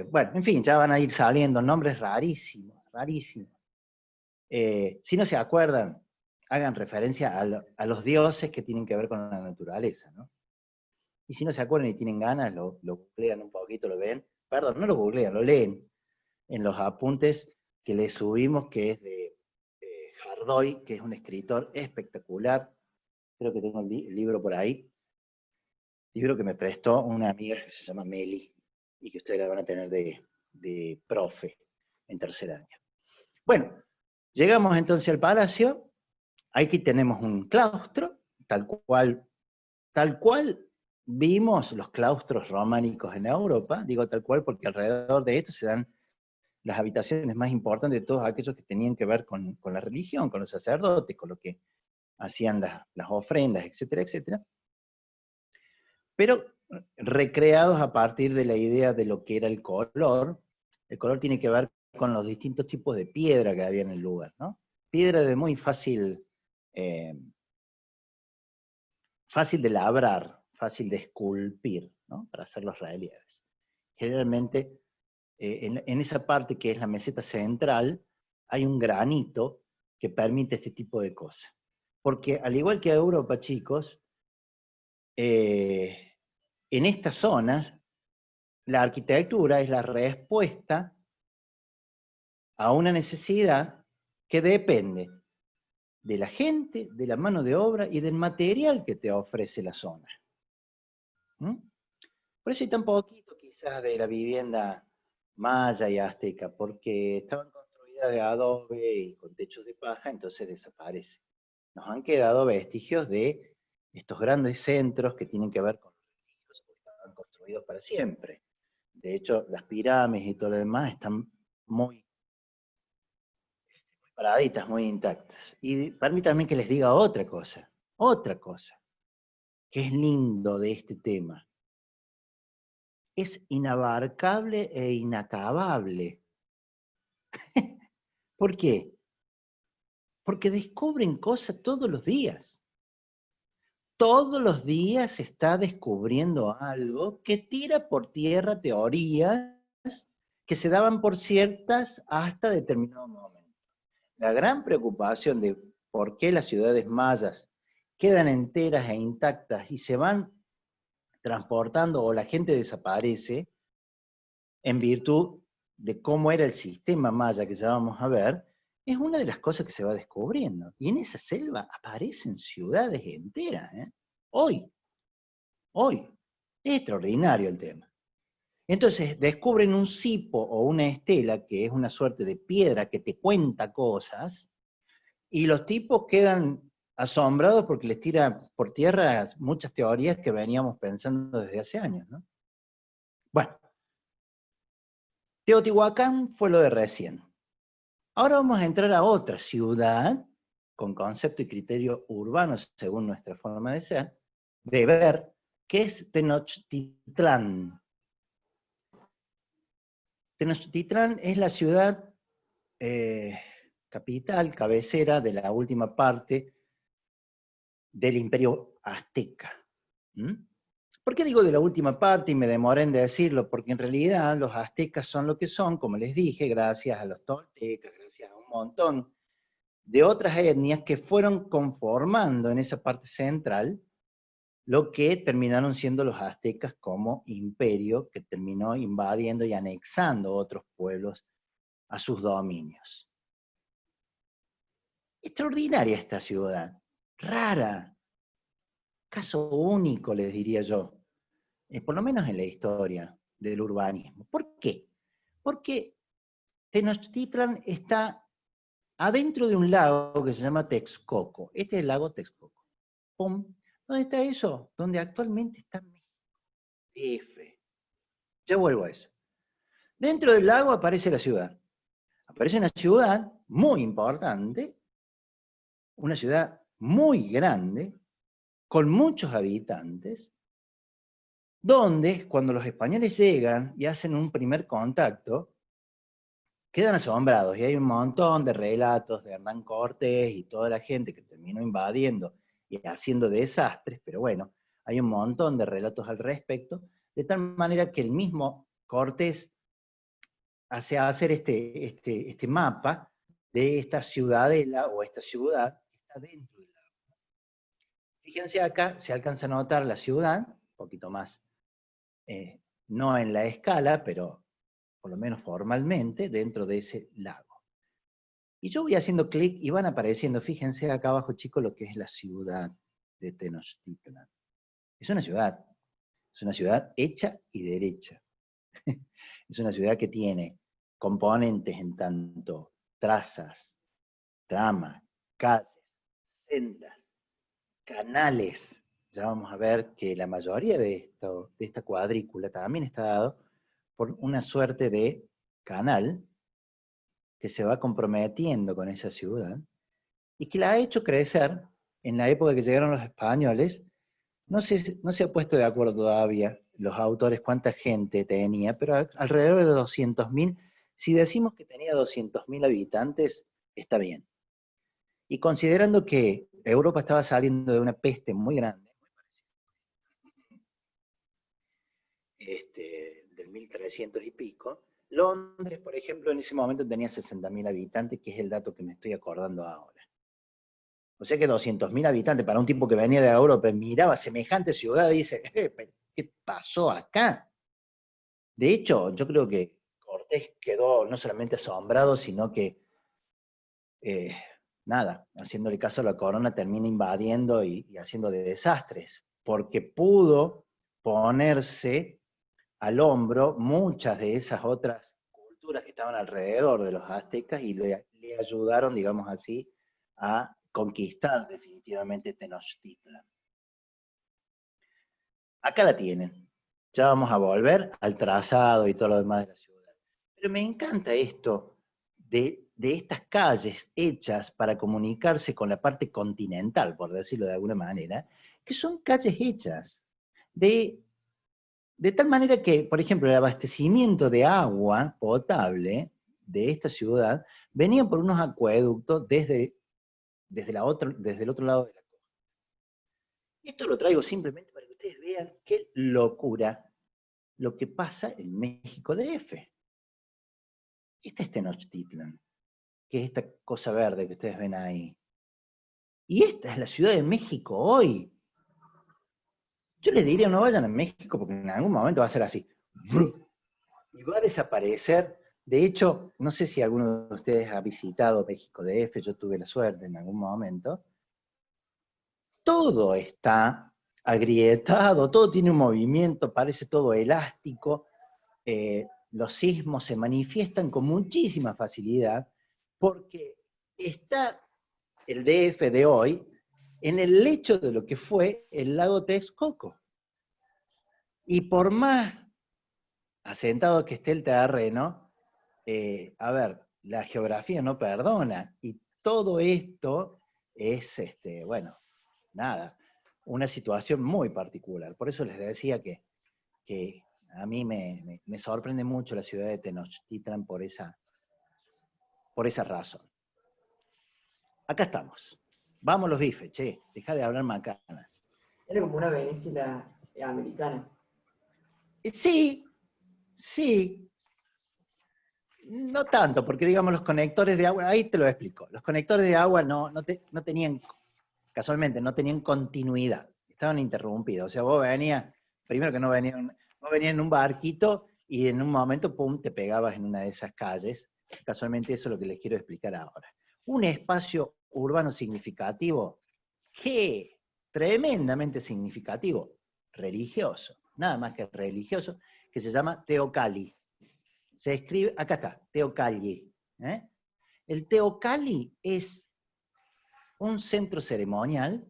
Bueno, en fin, ya van a ir saliendo nombres rarísimos, rarísimos. Si no se acuerdan, hagan referencia a los dioses que tienen que ver con la naturaleza, ¿no? Y si no se acuerdan y tienen ganas, lo googlean un poquito, lo ven. Perdón, no lo googlean, lo leen en los apuntes que le subimos, que es de Hardoy, que es un escritor espectacular. Creo que tengo el libro por ahí. Libro que me prestó una amiga que se llama Meli, y que ustedes la van a tener de profe en 3er año. Bueno, llegamos entonces al palacio. Aquí tenemos un claustro, tal cual vimos los claustros románicos en Europa, digo tal cual porque alrededor de esto se dan las habitaciones más importantes de todos aquellos que tenían que ver con la religión, con los sacerdotes, con lo que hacían las ofrendas, etcétera, etcétera, pero recreados a partir de la idea de lo que era el color. El color tiene que ver con los distintos tipos de piedra que había en el lugar, ¿no? Piedra de muy fácil de labrar, fácil de esculpir, ¿no? Para hacer los relieves. Generalmente, en esa parte que es la meseta central, hay un granito que permite este tipo de cosas. Porque al igual que Europa, chicos, en estas zonas, la arquitectura es la respuesta a una necesidad que depende de la gente, de la mano de obra y del material que te ofrece la zona. ¿Mm? Por eso hay tan poquito quizás de la vivienda maya y azteca, porque estaban construidas de adobe y con techos de paja, entonces desaparece. Nos han quedado vestigios de estos grandes centros que tienen que ver con los religiosos, que estaban construidos para siempre. De hecho, las pirámides y todo lo demás están muy paraditas, muy intactas. Y permítanme que les diga otra cosa, que es lindo de este tema. Es inabarcable e inacabable. ¿Por qué? Porque descubren cosas todos los días. Todos los días se está descubriendo algo que tira por tierra teorías que se daban por ciertas hasta determinado momento. La gran preocupación de por qué las ciudades mayas quedan enteras e intactas y se van transportando o la gente desaparece en virtud de cómo era el sistema maya que ya vamos a ver, es una de las cosas que se va descubriendo. Y en esa selva aparecen ciudades enteras, ¿eh? Hoy. Es extraordinario el tema. Entonces descubren un cipo o una estela, que es una suerte de piedra que te cuenta cosas, y los tipos quedan asombrados porque les tira por tierra muchas teorías que veníamos pensando desde hace años, ¿no? Bueno, Teotihuacán fue lo de recién. Ahora vamos a entrar a otra ciudad, con concepto y criterio urbanos según nuestra forma de ser, de ver, que es Tenochtitlán. Tenochtitlán es la ciudad capital, cabecera de la última parte del Imperio Azteca. ¿Mm? ¿Por qué digo de la última parte y me demoré en decirlo? Porque en realidad los aztecas son lo que son, como les dije, gracias a los toltecas, gracias a un montón de otras etnias que fueron conformando en esa parte central lo que terminaron siendo los aztecas como imperio que terminó invadiendo y anexando otros pueblos a sus dominios. Extraordinaria esta ciudad, rara, caso único les diría yo, por lo menos en la historia del urbanismo. ¿Por qué? Porque Tenochtitlan está adentro de un lago que se llama Texcoco. Este es el lago Texcoco. ¡Pum! ¿Dónde está eso? Donde actualmente está México. F. Ya vuelvo a eso. Dentro del lago aparece la ciudad. Aparece una ciudad muy importante, una ciudad muy grande, con muchos habitantes, donde cuando los españoles llegan y hacen un primer contacto, quedan asombrados, y hay un montón de relatos de Hernán Cortés y toda la gente que terminó invadiendo y haciendo desastres, pero bueno, hay un montón de relatos al respecto, de tal manera que el mismo Cortés hace hacer este mapa de esta ciudadela o esta ciudad que está dentro del lago. Fíjense acá, se alcanza a notar la ciudad, un poquito más, no en la escala, pero por lo menos formalmente, dentro de ese lago. Y yo voy haciendo clic y van apareciendo, fíjense acá abajo, chicos, lo que es la ciudad de Tenochtitlan. Es una ciudad hecha y derecha. Es una ciudad que tiene componentes en tanto trazas, tramas, calles, sendas, canales, ya vamos a ver que la mayoría de esta cuadrícula también está dado por una suerte de canal que se va comprometiendo con esa ciudad y que la ha hecho crecer en la época que llegaron los españoles. No se ha puesto de acuerdo todavía los autores cuánta gente tenía, pero alrededor de 200.000. Si decimos que tenía 200.000 habitantes, está bien. Y considerando que Europa estaba saliendo de una peste muy grande, del 1300 y pico, Londres, por ejemplo, en ese momento tenía 60.000 habitantes, que es el dato que me estoy acordando ahora. O sea que 200.000 habitantes para un tipo que venía de Europa, miraba semejante ciudad y dice, ¿qué pasó acá? De hecho, yo creo que Cortés quedó no solamente asombrado, sino que, haciéndole caso a la corona, termina invadiendo y haciendo de desastres, porque pudo ponerse al hombro muchas de esas otras culturas que estaban alrededor de los aztecas y le ayudaron, digamos así, a conquistar definitivamente Tenochtitlan. Acá la tienen. Ya vamos a volver al trazado y todo lo demás de la ciudad. Pero me encanta esto de estas calles hechas para comunicarse con la parte continental, por decirlo de alguna manera, que son calles hechas de tal manera que, por ejemplo, el abastecimiento de agua potable de esta ciudad venía por unos acueductos desde el otro lado de la costa. Y esto lo traigo simplemente para que ustedes vean qué locura lo que pasa en México DF. Esta es Tenochtitlan, que es esta cosa verde que ustedes ven ahí. Y esta es la Ciudad de México hoy. Yo les diría, no vayan a México porque en algún momento va a ser así. Y va a desaparecer. De hecho, no sé si alguno de ustedes ha visitado México DF, yo tuve la suerte en algún momento. Todo está agrietado, todo tiene un movimiento, parece todo elástico. Los sismos se manifiestan con muchísima facilidad porque está el DF de hoy en el lecho de lo que fue el lago Texcoco. Y por más asentado que esté el terreno, la geografía no perdona, y todo esto es, una situación muy particular. Por eso les decía que a mí me sorprende mucho la ciudad de Tenochtitlan por esa razón. Acá estamos. Vamos los bifes, che, deja de hablar macanas. Era como una Venecia americana. Sí, no tanto, porque digamos los conectores de agua, ahí te lo explico, los conectores de agua no tenían, casualmente, no tenían continuidad, estaban interrumpidos, o sea, vos venías, primero que no venías en un barquito y en un momento, pum, te pegabas en una de esas calles, casualmente eso es lo que les quiero explicar ahora. Un espacio urbano significativo, ¿qué? Tremendamente significativo, religioso, nada más que religioso, que se llama Teocalli. Se escribe, acá está, Teocalli. El Teocalli es un centro ceremonial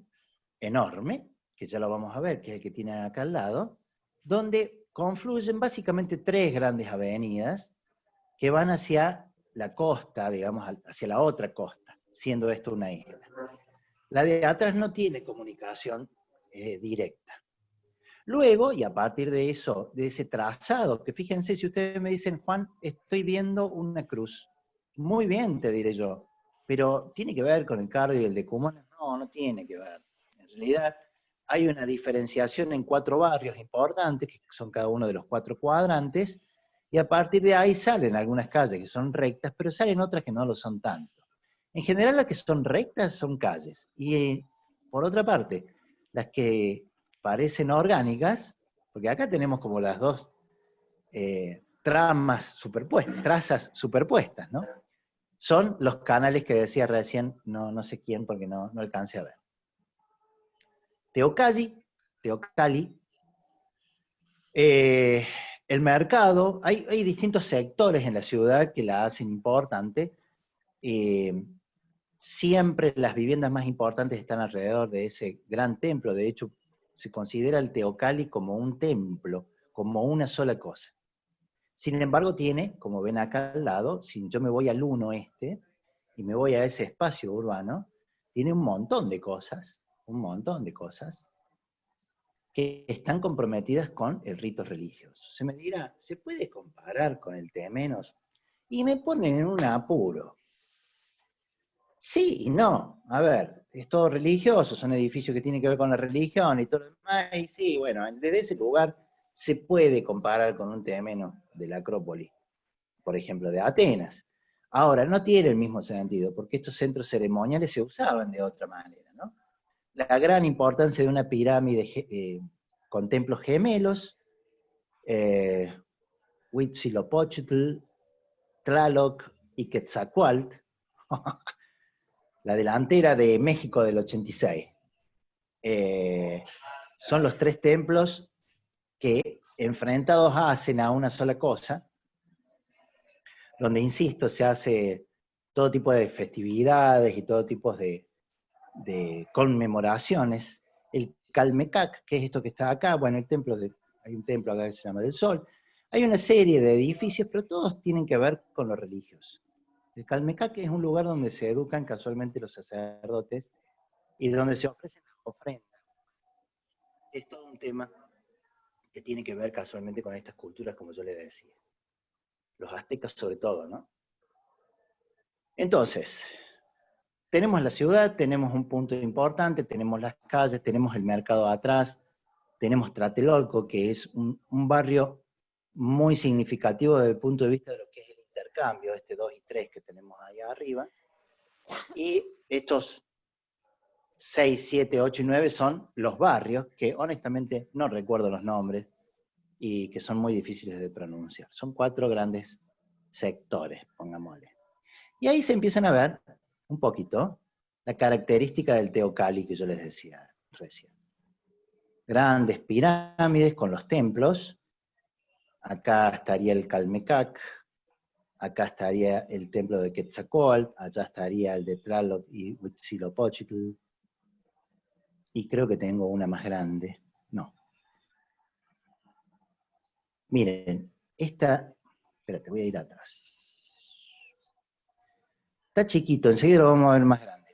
enorme, que ya lo vamos a ver, que es el que tiene acá al lado, donde confluyen básicamente tres grandes avenidas que van hacia la costa, digamos, hacia la otra costa, siendo esto una isla. La de atrás no tiene comunicación directa. Luego, y a partir de eso, de ese trazado, que fíjense, si ustedes me dicen, Juan, estoy viendo una cruz. Muy bien, te diré yo, pero ¿tiene que ver con el cardio y el decumano? No, no tiene que ver. En realidad, hay una diferenciación en 4 barrios importantes, que son cada uno de los 4 cuadrantes, y a partir de ahí salen algunas calles que son rectas, pero salen otras que no lo son tanto. En general, las que son rectas son calles, y por otra parte, las que parecen orgánicas, porque acá tenemos como las dos trazas superpuestas, ¿no? Son los canales que decía recién, no sé quién porque no alcancé a ver. Teocalli, el mercado, hay distintos sectores en la ciudad que la hacen importante. Siempre las viviendas más importantes están alrededor de ese gran templo, de hecho, se considera el Teocalli como un templo, como una sola cosa. Sin embargo, tiene, como ven acá al lado, si yo me voy al 1 y me voy a ese espacio urbano, tiene un montón de cosas que están comprometidas con el rito religioso. Se me dirá, ¿se puede comparar con el Temenos? Y me ponen en un apuro. Sí y no. A ver, es todo religioso, son edificios que tienen que ver con la religión y todo lo demás, y sí, bueno, desde ese lugar se puede comparar con un Temenos de la Acrópolis, por ejemplo, de Atenas. Ahora, no tiene el mismo sentido, porque estos centros ceremoniales se usaban de otra manera, ¿no? La gran importancia de una pirámide con templos gemelos, Huitzilopochtli, Tlaloc y Quetzalcóatl, la delantera de México del 86. Son los 3 templos que enfrentados hacen a una sola cosa, donde, insisto, se hace todo tipo de festividades y todo tipo de conmemoraciones. El Calmecac, que es esto que está acá, bueno, hay un templo acá que se llama del Sol, hay una serie de edificios, pero todos tienen que ver con lo religioso. El Calmecac es un lugar donde se educan casualmente los sacerdotes y donde se ofrecen las ofrendas. Es todo un tema que tiene que ver casualmente con estas culturas, como yo les decía. Los aztecas sobre todo, ¿no? Entonces, tenemos la ciudad, tenemos un punto importante, tenemos las calles, tenemos el mercado atrás, tenemos Tlatelolco, que es un barrio muy significativo desde el punto de vista de lo que es el intercambio, 2 y 3 que tenemos ahí arriba, y estos 6, 7, 8 y 9 son los barrios, que honestamente no recuerdo los nombres, y que son muy difíciles de pronunciar. Son 4 grandes sectores, pongámosle. Y ahí se empiezan a ver un poquito la característica del Teocalli que yo les decía recién. Grandes pirámides con los templos. Acá estaría el Calmecac, acá estaría el templo de Quetzalcóatl, allá estaría el de Tlaloc y Huitzilopochtli, y creo que tengo una más grande. No. Miren, espérate, voy a ir atrás. Está chiquito, enseguida lo vamos a ver más grande.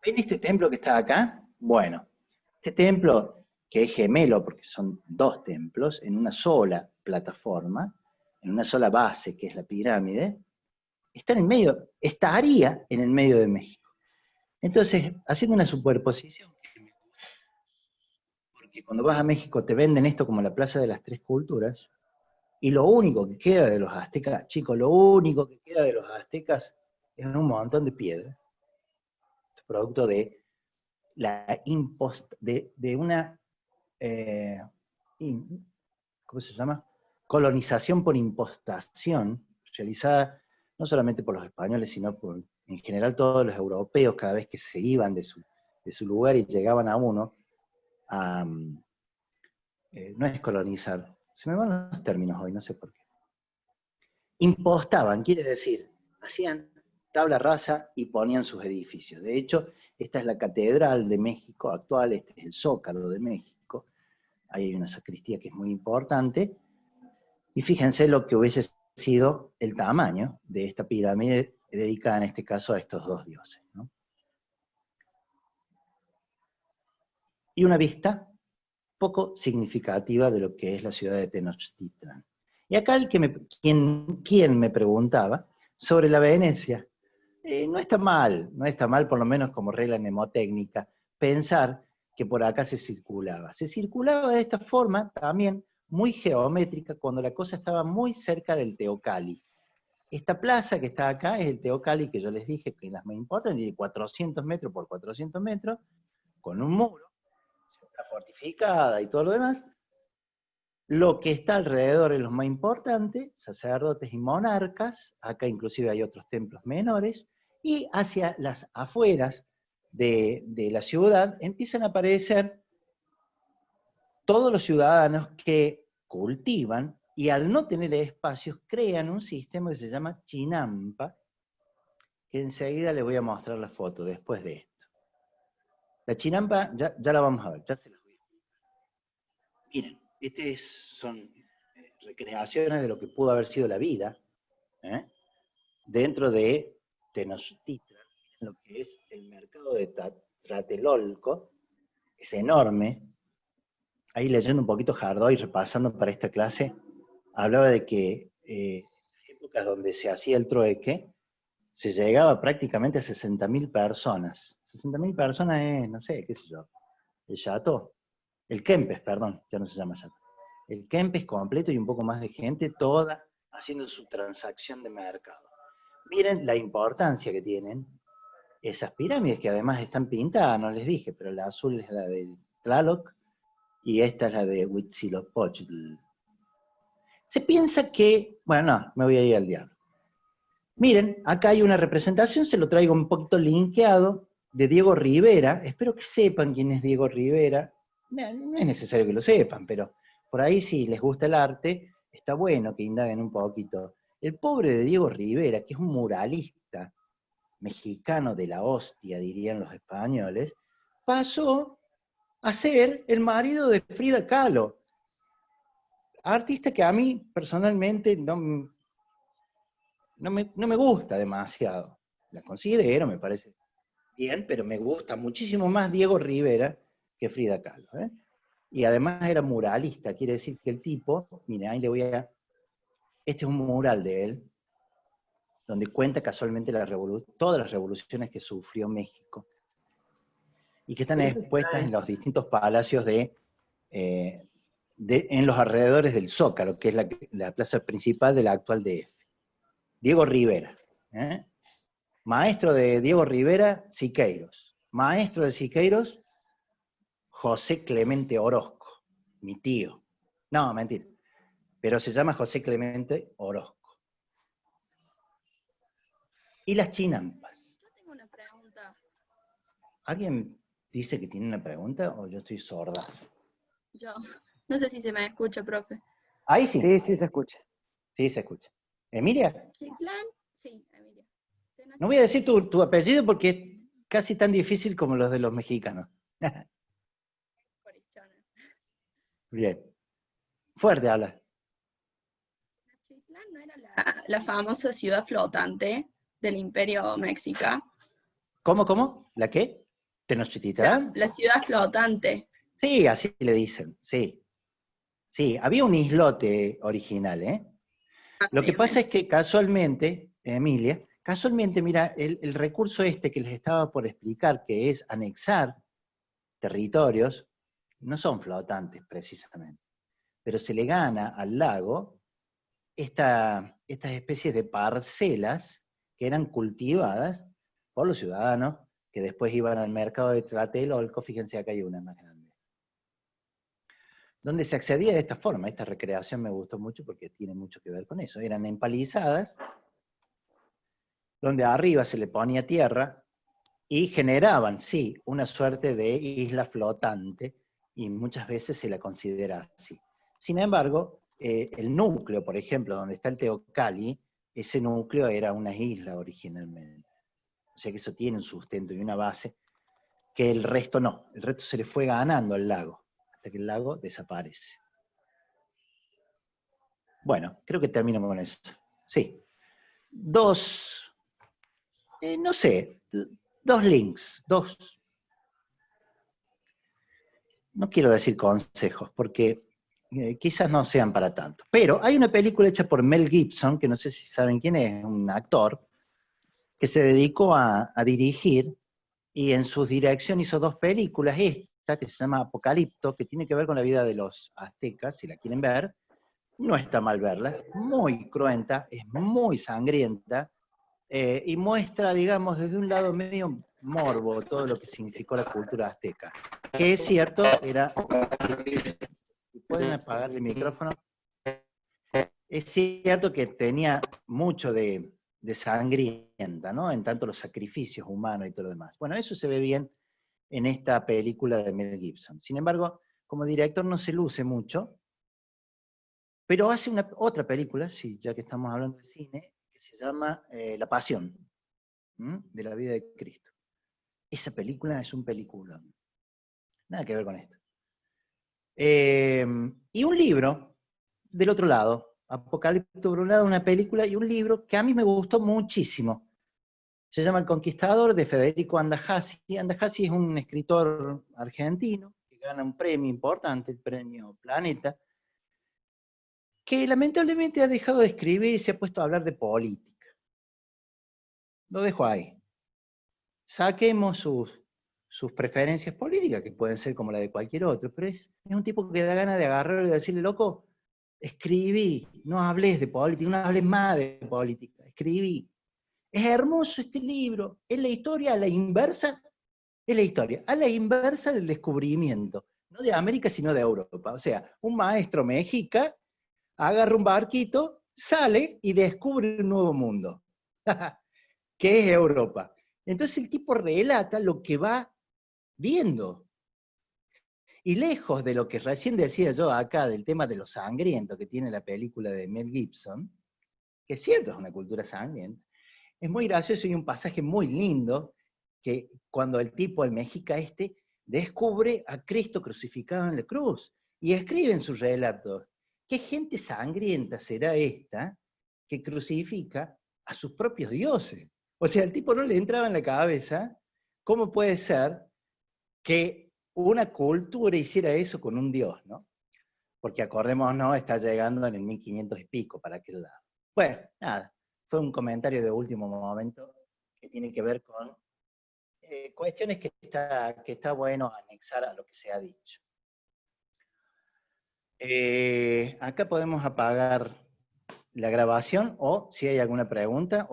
¿Ven este templo que está acá? Bueno, este templo, que es gemelo, porque son 2 templos, en una sola plataforma, en una sola base, que es la pirámide, estaría en el medio de México. Entonces, haciendo una superposición, porque cuando vas a México te venden esto como la Plaza de las 3 Culturas, y lo único que queda de los aztecas, chicos, lo único que queda de los aztecas es un montón de piedra, producto de una ¿cómo se llama? Colonización por impostación, realizada no solamente por los españoles, sino por, en general, todos los europeos, cada vez que se iban de su lugar y llegaban a uno, no es colonizar, se me van los términos hoy, no sé por qué. Impostaban, quiere decir, hacían tabla rasa y ponían sus edificios. De hecho, esta es la Catedral de México actual, este es el Zócalo de México, ahí hay una sacristía que es muy importante, y fíjense lo que hubiese sido el tamaño de esta pirámide dedicada en este caso a estos 2 dioses, ¿no? Y una vista poco significativa de lo que es la ciudad de Tenochtitlan. Y acá quien me preguntaba sobre la Venecia. No está mal, por lo menos como regla mnemotécnica, pensar que por acá se circulaba. Se circulaba de esta forma también muy geométrica cuando la cosa estaba muy cerca del Teocalli. Esta plaza que está acá es el Teocalli, que yo les dije que las más importantes, tiene 400 metros por 400 metros, con un muro, está fortificada y todo lo demás. Lo que está alrededor es lo más importante, sacerdotes y monarcas, acá inclusive hay otros templos menores, y hacia las afueras de la ciudad empiezan a aparecer todos los ciudadanos que cultivan y al no tener espacios crean un sistema que se llama chinampa, que enseguida les voy a mostrar la foto después de esto. La chinampa ya la vamos a ver, ya se las voy a explicar. Miren, son recreaciones de lo que pudo haber sido la vida, ¿eh? Dentro de Tenochtitlan, lo que es el mercado de Tlatelolco, es enorme. Ahí leyendo un poquito Hardoy, repasando para esta clase, hablaba de que épocas donde se hacía el trueque, se llegaba prácticamente a 60.000 personas. 60.000 personas es, no sé, qué sé yo, el Chateau, el Kempes, perdón, ya no se llama Chateau. El Kempes completo y un poco más de gente, toda haciendo su transacción de mercado. Miren la importancia que tienen esas pirámides, que además están pintadas, no les dije, pero la azul es la de Tlaloc y esta es la de Huitzilopochtli. Se piensa que, bueno, no, me voy a ir al diablo. Miren, acá hay una representación, se lo traigo un poquito linkeado, de Diego Rivera. Espero que sepan quién es Diego Rivera. No es necesario que lo sepan, pero por ahí si les gusta el arte, está bueno que indaguen un poquito. El pobre de Diego Rivera, que es un muralista mexicano de la hostia, dirían los españoles, pasó a ser el marido de Frida Kahlo. Artista que a mí personalmente no me gusta demasiado. La considero, me parece bien, pero me gusta muchísimo más Diego Rivera que Frida Kahlo, ¿eh? Y además era muralista, quiere decir que el tipo, mire, ahí le voy a... Este es un mural de él, donde cuenta casualmente todas las revoluciones que sufrió México, y que están expuestas en los distintos palacios en los alrededores del Zócalo, que es la plaza principal de la actual DF. Diego Rivera, ¿eh? Maestro de Diego Rivera, Siqueiros. Maestro de Siqueiros, José Clemente Orozco, mi tío. No, mentira. Pero se llama José Clemente Orozco. Y las chinampas. Yo tengo una pregunta. ¿Alguien dice que tiene una pregunta o yo estoy sorda? Yo no sé si se me escucha, profe. Ahí sí. Sí, sí se escucha. Sí, se escucha. ¿Emilia? ¿Chitlán? Sí, Emilia. No voy a decir tu apellido porque es casi tan difícil como los de los mexicanos. Bien. Fuerte habla. ¿Chitlán no era la famosa ciudad flotante del Imperio Mexica? ¿Cómo? ¿La qué? ¿Tenochtitlán? La ciudad flotante. Sí, así le dicen, sí. Sí, había un islote original, ¿eh? Lo que pasa es que casualmente, Emilia, mira, el recurso este que les estaba por explicar, que es anexar territorios, no son flotantes precisamente, pero se le gana al lago estas especies de parcelas que eran cultivadas por los ciudadanos que después iban al mercado de Tlatelolco. Fíjense, acá hay una más grande, donde se accedía de esta forma. Esta recreación me gustó mucho porque tiene mucho que ver con eso. Eran empalizadas, donde arriba se le ponía tierra y generaban, sí, una suerte de isla flotante, y muchas veces se la considera así. Sin embargo, el núcleo, por ejemplo, donde está el Teocalli, ese núcleo era una isla originalmente. O sea que eso tiene un sustento y una base que el resto no. El resto se le fue ganando al lago, hasta que el lago desaparece. Bueno, creo que termino con eso. Sí. Dos links, no quiero decir consejos, porque quizás no sean para tanto. Pero hay una película hecha por Mel Gibson, que no sé si saben quién es, un actor, que se dedicó a dirigir, y en su dirección hizo dos películas, esta que se llama Apocalipto, que tiene que ver con la vida de los aztecas, si la quieren ver. No está mal verla, es muy cruenta, es muy sangrienta, y muestra, digamos, desde un lado medio morbo todo lo que significó la cultura azteca. Que es cierto, ¿pueden apagar el micrófono? Es cierto que tenía mucho de sangrienta, ¿no? En tanto los sacrificios humanos y todo lo demás. Bueno, eso se ve bien en esta película de Mel Gibson. Sin embargo, como director no se luce mucho, pero hace otra película, sí, ya que estamos hablando de cine, que se llama La Pasión, de la vida de Cristo. Esa película es un peliculón. Nada que ver con esto. Y un libro, del otro lado, Apocalipto por un lado, una película y un libro que a mí me gustó muchísimo. Se llama El Conquistador, de Federico Andajasi. Andajasi es un escritor argentino que gana un premio importante, el premio Planeta, que lamentablemente ha dejado de escribir y se ha puesto a hablar de política. Lo dejo ahí. Saquemos sus preferencias políticas, que pueden ser como la de cualquier otro, pero es un tipo que da ganas de agarrarlo y decirle, loco, escribí, no hables de política, no hables más de política, escribí. Es hermoso este libro, es la historia a la inversa, es la historia a la inversa del descubrimiento, no de América, sino de Europa. O sea, un maestro mexica agarra un barquito, sale y descubre un nuevo mundo, que es Europa. Entonces el tipo relata lo que va viendo. Y lejos de lo que recién decía yo acá del tema de lo sangriento que tiene la película de Mel Gibson, que es cierto, es una cultura sangrienta, es muy gracioso y un pasaje muy lindo, que cuando el tipo, el mexica descubre a Cristo crucificado en la cruz, y escribe en sus relatos, ¿qué gente sangrienta será esta que crucifica a sus propios dioses? O sea, al tipo no le entraba en la cabeza cómo puede ser que una cultura hiciera eso con un dios, ¿no? Porque acordémonos, está llegando en el 1500 y pico para aquel lado. Bueno, nada, fue un comentario de último momento que tiene que ver con cuestiones que está bueno anexar a lo que se ha dicho. Acá podemos apagar la grabación o si hay alguna pregunta.